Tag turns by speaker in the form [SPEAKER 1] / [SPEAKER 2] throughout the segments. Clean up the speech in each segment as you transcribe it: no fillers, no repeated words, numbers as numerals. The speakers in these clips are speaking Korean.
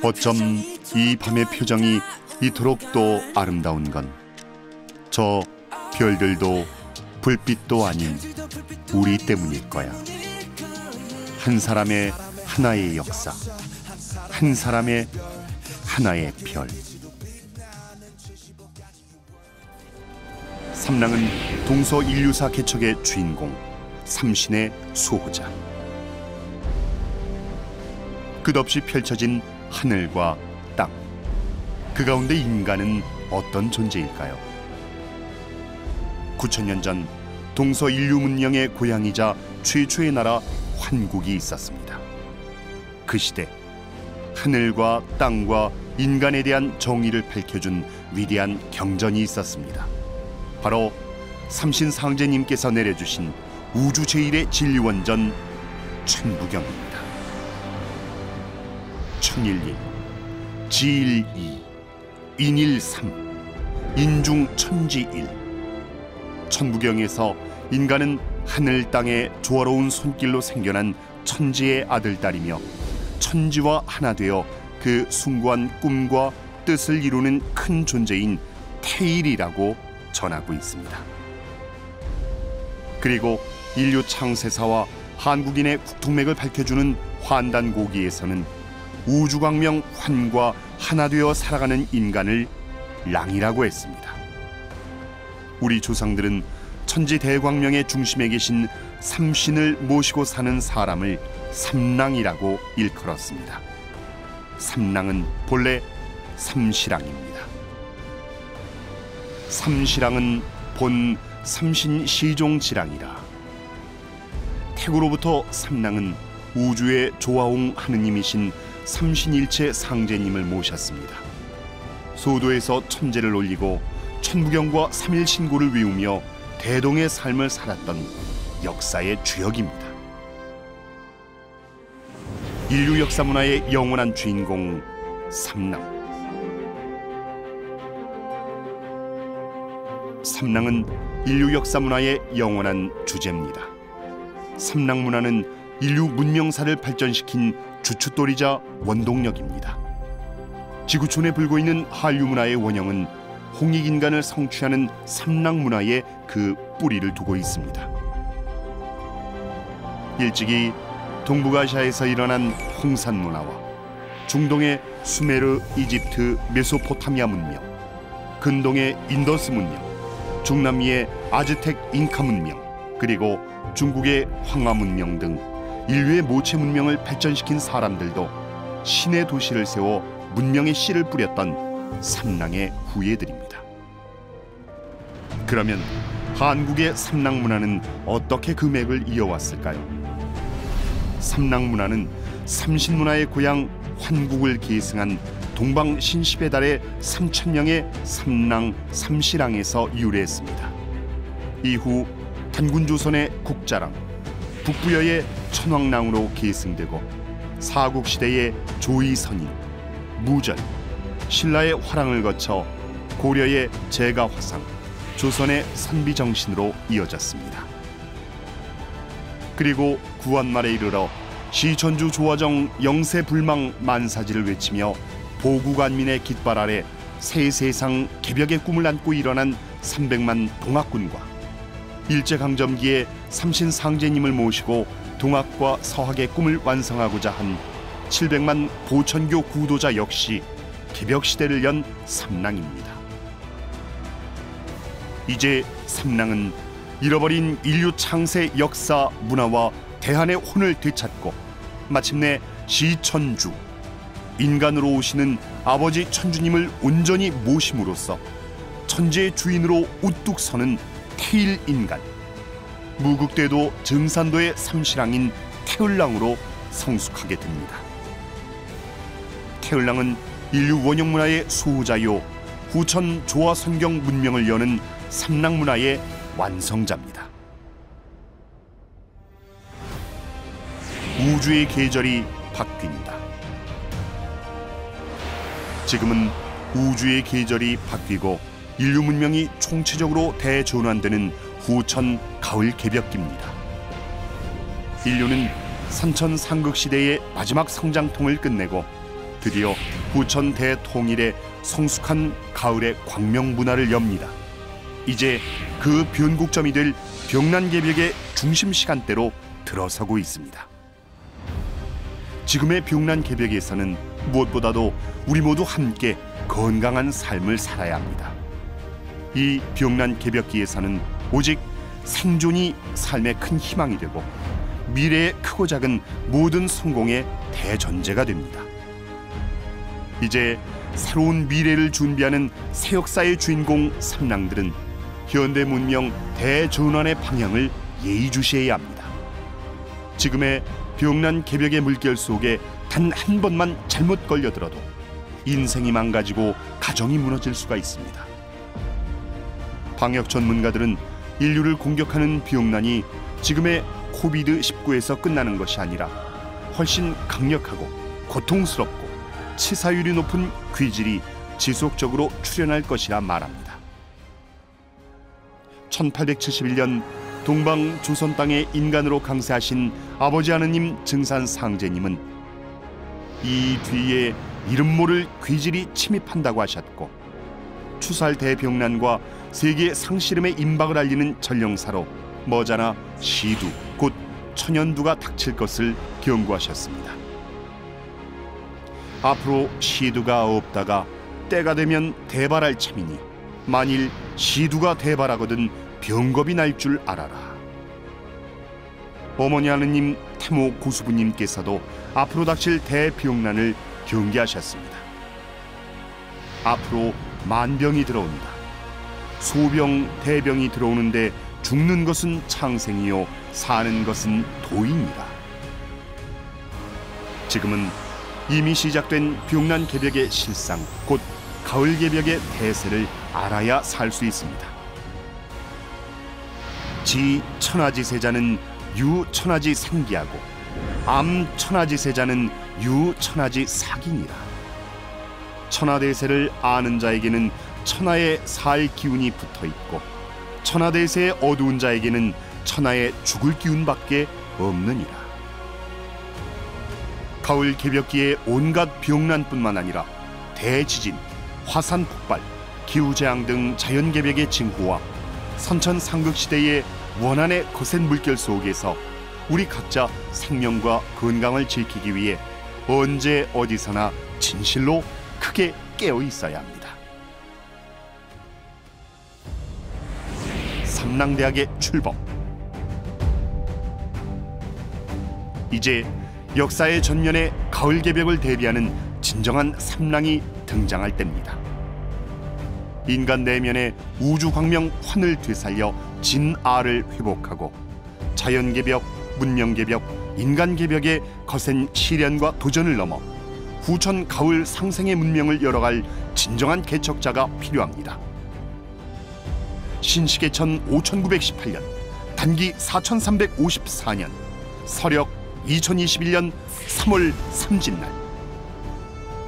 [SPEAKER 1] 어쩜 이 밤의 표정이 이토록 또 아름다운 건 저 별들도 불빛도 아닌 우리 때문일 거야. 한 사람의 하나의 역사, 한 사람의 하나의 별. 삼랑은 동서인류사 개척의 주인공, 삼신의 수호자. 끝없이 펼쳐진 하늘과 땅, 그 가운데 인간은 어떤 존재일까요? 9,000년 전 동서인류 문명의 고향이자 최초의 나라 환국이 있었습니다. 그 시대 하늘과 땅과 인간에 대한 정의를 밝혀준 위대한 경전이 있었습니다. 바로 삼신상제님께서 내려주신 우주 제1의 진리원전 천부경입니다. 천일일, 지일이, 인일삼, 인중천지일. 천부경에서 인간은 하늘 땅의 조화로운 손길로 생겨난 천지의 아들, 딸이며 천지와 하나 되어 그 숭고한 꿈과 뜻을 이루는 큰 존재인 태일이라고 전하고 있습니다. 그리고 인류 창세사와 한국인의 국통맥을 밝혀주는 환단고기에서는 우주광명 환과 하나 되어 살아가는 인간을 랑이라고 했습니다. 우리 조상들은 천지대광명의 중심에 계신 삼신을 모시고 사는 사람을 삼랑이라고 일컬었습니다. 삼랑은 본래 삼시랑입니다. 삼시랑은 본 삼신시종지랑이라. 태고로부터 삼랑은 우주의 조화옹 하느님이신 삼신일체 상제님을 모셨습니다. 소도에서 천재를 올리고 천부경과 삼일신고를 외우며 대동의 삶을 살았던 역사의 주역입니다. 인류 역사 문화의 영원한 주인공 삼랑. 삼랑은 인류 역사 문화의 영원한 주제입니다. 삼랑 문화는 인류 문명사를 발전시킨 주춧돌이자 원동력입니다. 지구촌에 불고 있는 한류 문화의 원형은 홍익인간을 성취하는 삼랑 문화에 그 뿌리를 두고 있습니다. 일찍이 동북아시아에서 일어난 홍산 문화와 중동의 수메르, 이집트, 메소포타미아 문명, 근동의 인더스 문명, 중남미의 아즈텍 잉카 문명, 그리고 중국의 황하 문명 등 인류의 모체 문명을 발전시킨 사람들도 신의 도시를 세워 문명의 씨를 뿌렸던 삼랑의 후예들입니다. 그러면 한국의 삼랑 문화는 어떻게 그 맥을 이어왔을까요? 삼랑 문화는 삼신 문화의 고향 환국을 계승한 동방 신시배 달의 3,000명의 삼랑 삼시랑에서 유래했습니다. 이후 단군조선의 국자랑, 북부여의 천왕랑으로 계승되고 사국시대의 조이선인, 무전, 신라의 화랑을 거쳐 고려의 제가화상, 조선의 선비정신으로 이어졌습니다. 그리고 구한말에 이르러 시천주 조화정 영세불망 만사지를 외치며 보국안민의 깃발 아래 새 세상 개벽의 꿈을 안고 일어난 300만 동학군과 일제강점기에 삼신상제님을 모시고 동학과 서학의 꿈을 완성하고자 한 700만 보천교 구도자 역시 개벽시대를 연 삼랑입니다. 이제 삼랑은 잃어버린 인류 창세 역사 문화와 대한의 혼을 되찾고 마침내 시천주, 인간으로 오시는 아버지 천주님을 온전히 모심으로써 천지의 주인으로 우뚝 서는 태일인간, 무국대도 증산도의 삼시랑인 태을랑으로 성숙하게 됩니다. 태을랑은 인류 원형 문화의 수호자요, 후천 조화선경 문명을 여는 삼랑 문화의 완성자입니다. 우주의 계절이 바뀝니다. 지금은 우주의 계절이 바뀌고 인류 문명이 총체적으로 대전환되는 후천 가을 개벽기입니다. 인류는 선천 삼국 시대의 마지막 성장통을 끝내고 드디어 후천 대통일의 성숙한 가을의 광명 문화를 엽니다. 이제 그 변곡점이 될 병란개벽의 중심 시간대로 들어서고 있습니다. 지금의 병란개벽에서는 무엇보다도 우리 모두 함께 건강한 삶을 살아야 합니다. 이 병란개벽기에서는 오직 생존이 삶의 큰 희망이 되고 미래의 크고 작은 모든 성공의 대전제가 됩니다. 이제 새로운 미래를 준비하는 새 역사의 주인공 삼랑들은 현대 문명 대전환의 방향을 예의주시해야 합니다. 지금의 병란개벽의 물결 속에 단 한 번만 잘못 걸려들어도 인생이 망가지고 가정이 무너질 수가 있습니다. 방역 전문가들은 인류를 공격하는 병란이 지금의 코비드-19에서 끝나는 것이 아니라 훨씬 강력하고 고통스럽고 치사율이 높은 귀질이 지속적으로 출현할 것이라 말합니다. 1871년 동방 조선 땅에 인간으로 강세하신 아버지 하느님 증산 상제님은 이 뒤에 이름 모를 귀질이 침입한다고 하셨고, 추살 대병란과 세계 상시름의 임박을 알리는 전령사로 머지않아 시두 곧 천연두가 닥칠 것을 경고하셨습니다. 앞으로 시두가 없다가 때가 되면 대발할 참이니 만일 시두가 대발하거든 병겁이 날 줄 알아라. 어머니 하느님 태모 고수부님께서도 앞으로 닥칠 대병란을 경계하셨습니다. 앞으로 만병이 들어온다. 소병, 대병이 들어오는데 죽는 것은 창생이요 사는 것은 도인이다. 지금은 이미 시작된 병란개벽의 실상, 곧 가을개벽의 대세를 알아야 살 수 있습니다. 지 천하지세자는 유천하지 생기하고 암 천하지세자는 유천하지 사기니라. 천하대세를 아는 자에게는 천하의 살 기운이 붙어있고 천하대세의 어두운 자에게는 천하의 죽을 기운밖에 없느니라. 가을 개벽기에 온갖 병란뿐만 아니라 대지진, 화산 폭발, 기후재앙 등 자연개벽의 징후와 선천 삼국시대의 원한의 거센 물결 속에서 우리 각자 생명과 건강을 지키기 위해 언제 어디서나 진실로 크게 깨어 있어야 합니다. 삼랑대학의 출범. 이제 역사의 전면에 가을개벽을 대비하는 진정한 삼랑이 등장할 때입니다. 인간 내면의 우주광명 환을 되살려 진아를 회복하고 자연개벽, 문명개벽, 인간개벽의 거센 시련과 도전을 넘어 후천 가을 상생의 문명을 열어갈 진정한 개척자가 필요합니다. 신시계천 5918년, 단기 4354년, 서력 2021년 3월 삼진날,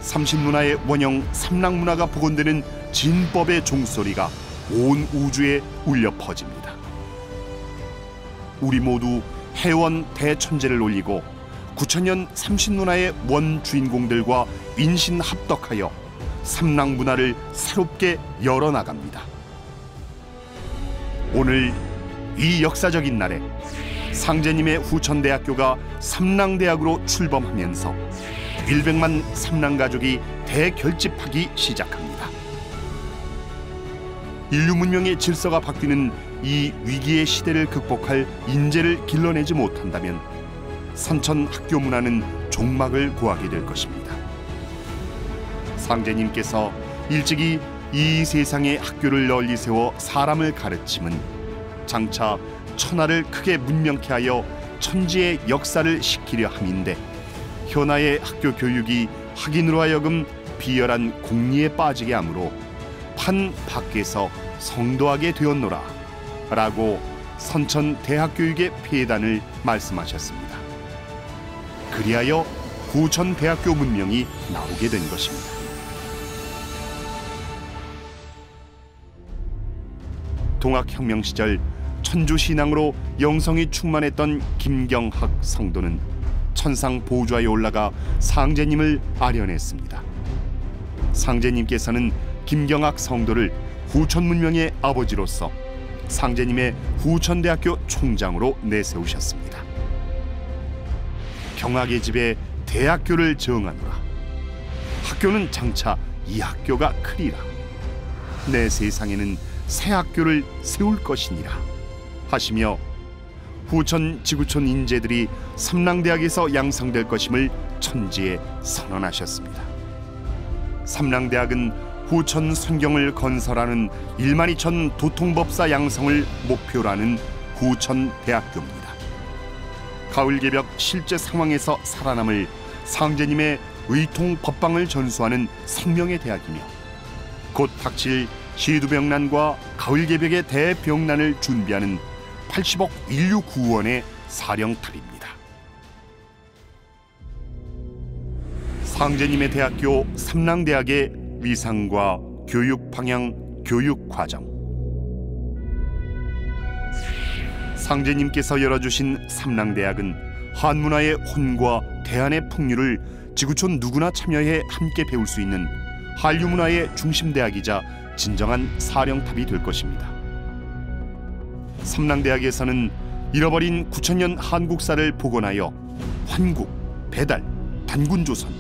[SPEAKER 1] 삼신문화의 원형 삼랑문화가 복원되는 진법의 종소리가 온 우주에 울려 퍼집니다. 우리 모두 해원 대천제를 올리고 9000년 삼신문화의 원주인공들과 인신합덕하여 삼랑문화를 새롭게 열어나갑니다. 오늘 이 역사적인 날에 상제님의 후천대학교가 삼랑대학으로 출범하면서 100만 삼랑가족이 대결집하기 시작합니다. 인류 문명의 질서가 바뀌는 이 위기의 시대를 극복할 인재를 길러내지 못한다면 선천 학교 문화는 종막을 고하게 될 것입니다. 상제님께서 일찍이 이 세상에 학교를 널리 세워 사람을 가르침은 장차 천하를 크게 문명케 하여 천지의 역사를 시키려 함인데, 현아의 학교 교육이 학인으로 하여금 비열한 공리에 빠지게 하므로 판 밖에서 성도하게 되었노라 라고 선천 대학교육의 폐단을 말씀하셨습니다. 그리하여 후천 대학교 문명이 나오게 된 것입니다. 동학혁명 시절 천주 신앙으로 영성이 충만했던 김경학 성도는 천상 보좌에 올라가 상제님을 아련했습니다. 상제님께서는 김경학 성도를 후천 문명의 아버지로서 상제님의 후천대학교 총장으로 내세우셨습니다. 경학의 집에 대학교를 정하노라. 학교는 장차 이 학교가 크리라. 내 세상에는 새 학교를 세울 것이니라 하시며 후천 지구촌 인재들이 삼랑대학에서 양성될 것임을 천지에 선언하셨습니다. 삼랑대학은 후천 선경을 건설하는 1만 2천 도통법사 양성을 목표로 하는 후천대학교입니다. 가을개벽 실제 상황에서 살아남을 상제님의 의통 법방을 전수하는 생명의 대학이며 곧 닥칠 시두병난과 가을개벽의 대병난을 준비하는 80억 인류 구원의 사령탑입니다. 상제님의 대학교 삼랑대학의 위상과 교육 방향, 교육 과정. 상제님께서 열어주신 삼랑대학은 한문화의 혼과 대안의 풍류를 지구촌 누구나 참여해 함께 배울 수 있는 한류문화의 중심대학이자 진정한 사령탑이 될 것입니다. 삼랑대학에서는 잃어버린 9천년 한국사를 복원하여 환국, 배달, 단군조선,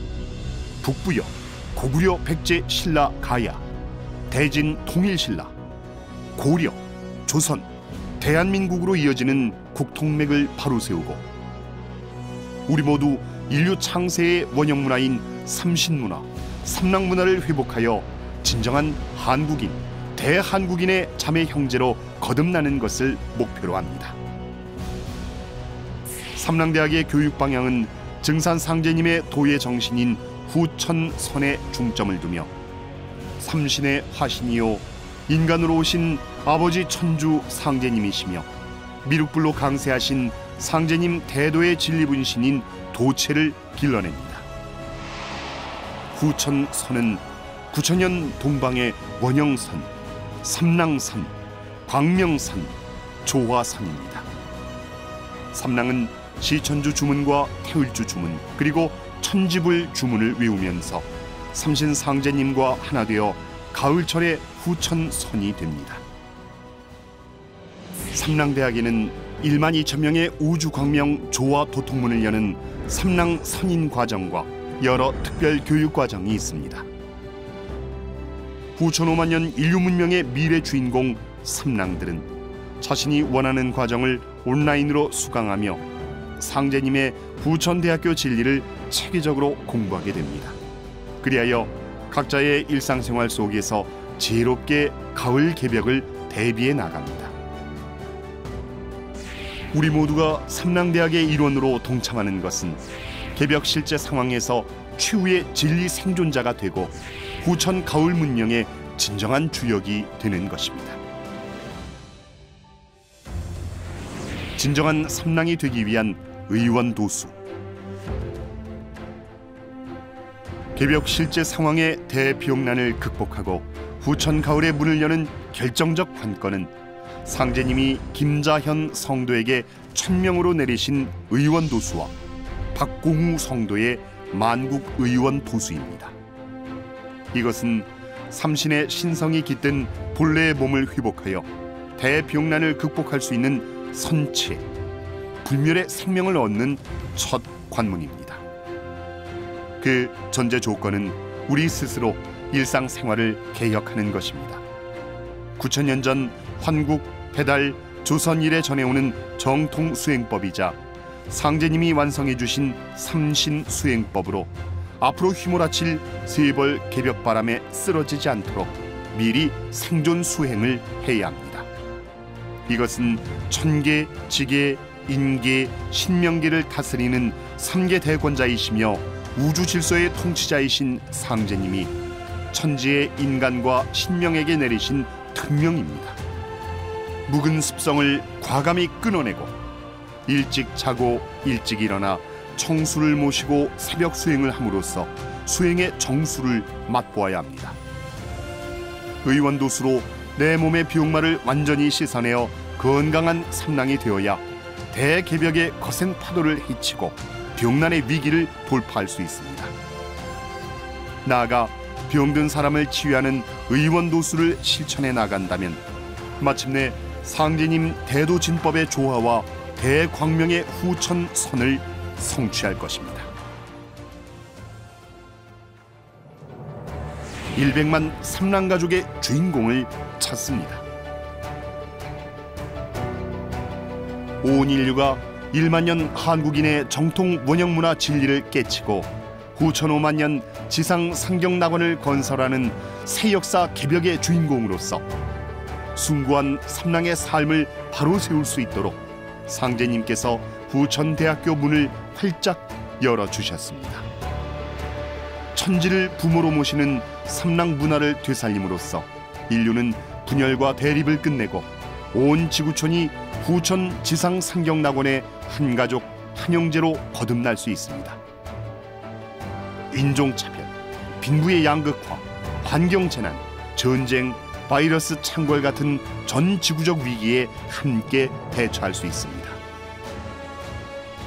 [SPEAKER 1] 북부여, 고구려, 백제, 신라, 가야, 대진, 통일신라, 고려, 조선, 대한민국으로 이어지는 국통맥을 바로 세우고 우리 모두 인류 창세의 원형문화인 삼신문화, 삼랑문화를 회복하여 진정한 한국인, 대한국인의 자매 형제로 거듭나는 것을 목표로 합니다. 삼랑대학의 교육 방향은 증산 상제님의 도의 정신인 후천선에 중점을 두며 삼신의 화신이요 인간으로 오신 아버지 천주 상제님이시며 미륵불로 강세하신 상제님 대도의 진리분신인 도체를 길러냅니다. 후천선은 9천년 동방의 원형선, 삼랑선, 광명선, 조화선입니다. 삼랑은 시천주 주문과 태을주 주문 그리고 천지불 주문을 외우면서 삼신상제님과 하나 되어 가을철의 후천선이 됩니다. 삼랑대학에는 1만 2천 명의 우주광명 조화 도통문을 여는 삼랑선인 과정과 여러 특별 교육 과정이 있습니다. 후천 5만 년 인류 문명의 미래 주인공 삼랑들은 자신이 원하는 과정을 온라인으로 수강하며 상제님의 후천대학교 진리를 체계적으로 공부하게 됩니다. 그리하여 각자의 일상생활 속에서 지혜롭게 가을 개벽을 대비해 나갑니다. 우리 모두가 삼랑대학의 일원으로 동참하는 것은 개벽 실제 상황에서 최후의 진리 생존자가 되고 후천 가을 문명의 진정한 주역이 되는 것입니다. 진정한 삼랑이 되기 위한 의원도수. 개벽 실제 상황의 대병난을 극복하고 후천 가을의 문을 여는 결정적 관건은 상제님이 김자현 성도에게 천명으로 내리신 의원도수와 박공우 성도의 만국의원도수입니다. 이것은 삼신의 신성이 깃든 본래의 몸을 회복하여 대병난을 극복할 수 있는 선체, 불멸의 생명을 얻는 첫 관문입니다. 그 전제 조건은 우리 스스로 일상생활을 개혁하는 것입니다. 9천년 전 환국, 배달, 조선 이래 전해오는 정통 수행법이자 상제님이 완성해 주신 삼신 수행법으로 앞으로 휘몰아칠 세벌 개벽바람에 쓰러지지 않도록 미리 생존 수행을 해야 합니다. 이것은 천계, 지계, 인계, 신명계를 다스리는 3계 대권자이시며 우주 질서의 통치자이신 상제님이 천지의 인간과 신명에게 내리신 특명입니다. 묵은 습성을 과감히 끊어내고 일찍 자고 일찍 일어나 청수를 모시고 새벽 수행을 함으로써 수행의 정수를 맛보아야 합니다. 의원도수로 내 몸의 비옥말을 완전히 씻어내어 건강한 삼랑이 되어야 대개벽의 거센 파도를 헤치고 병난의 위기를 돌파할 수 있습니다. 나아가 병든 사람을 치유하는 의원도수를 실천해 나간다면 마침내 상제님 대도진법의 조화와 대광명의 후천선을 성취할 것입니다. 100만 삼랑가족의 주인공을 찾습니다. 온 인류가 1만 년 한국인의 정통 원형문화 진리를 깨치고 후천 5만 년 지상 상경낙원을 건설하는 새 역사 개벽의 주인공으로서 숭고한 삼랑의 삶을 바로 세울 수 있도록 상제님께서 후천대학교 문을 활짝 열어주셨습니다. 천지를 부모로 모시는 삼랑 문화를 되살림으로써 인류는 분열과 대립을 끝내고 온 지구촌이 후천 지상 상경낙원의 한 가족 한 형제로 거듭날 수 있습니다. 인종차별, 빈부의 양극화, 환경재난, 전쟁, 바이러스 창궐 같은 전 지구적 위기에 함께 대처할 수 있습니다.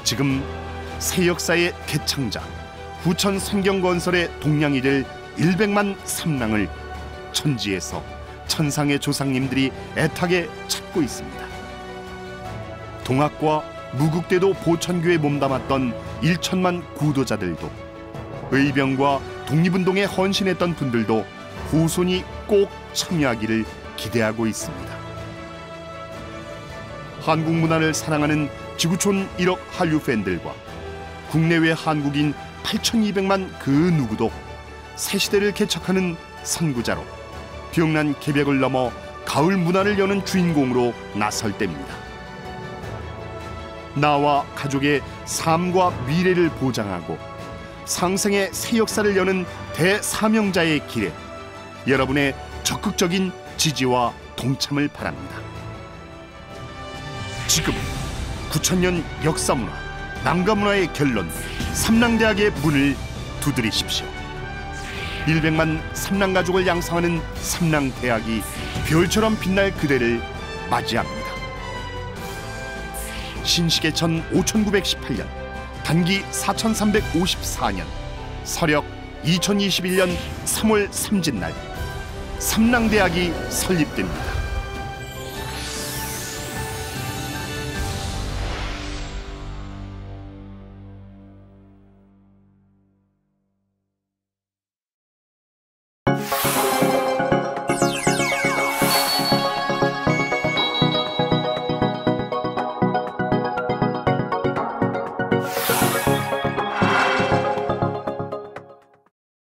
[SPEAKER 1] 지금 새 역사의 개창자, 후천 상경건설의 동량이 될 100만 삼랑을 천지에서 천상의 조상님들이 애타게 찾고 있습니다. 동학과 무국대도 보천교에 몸담았던 1천만 구도자들도, 의병과 독립운동에 헌신했던 분들도 후손이 꼭 참여하기를 기대하고 있습니다. 한국 문화를 사랑하는 지구촌 1억 한류 팬들과 국내외 한국인 8,200만 그 누구도 새 시대를 개척하는 선구자로 병난 개벽을 넘어 가을 문화를 여는 주인공으로 나설 때입니다. 나와 가족의 삶과 미래를 보장하고 상생의 새 역사를 여는 대사명자의 길에 여러분의 적극적인 지지와 동참을 바랍니다. 지금 9,000년 역사문화, 난가문화의 결론 삼랑대학의 문을 두드리십시오. 100만 삼랑가족을 양성하는 삼랑대학이 별처럼 빛날 그대를 맞이합니다. 신시계천 5918년, 단기 4354년, 서력 2021년 3월 삼진날 삼랑대학이 설립됩니다.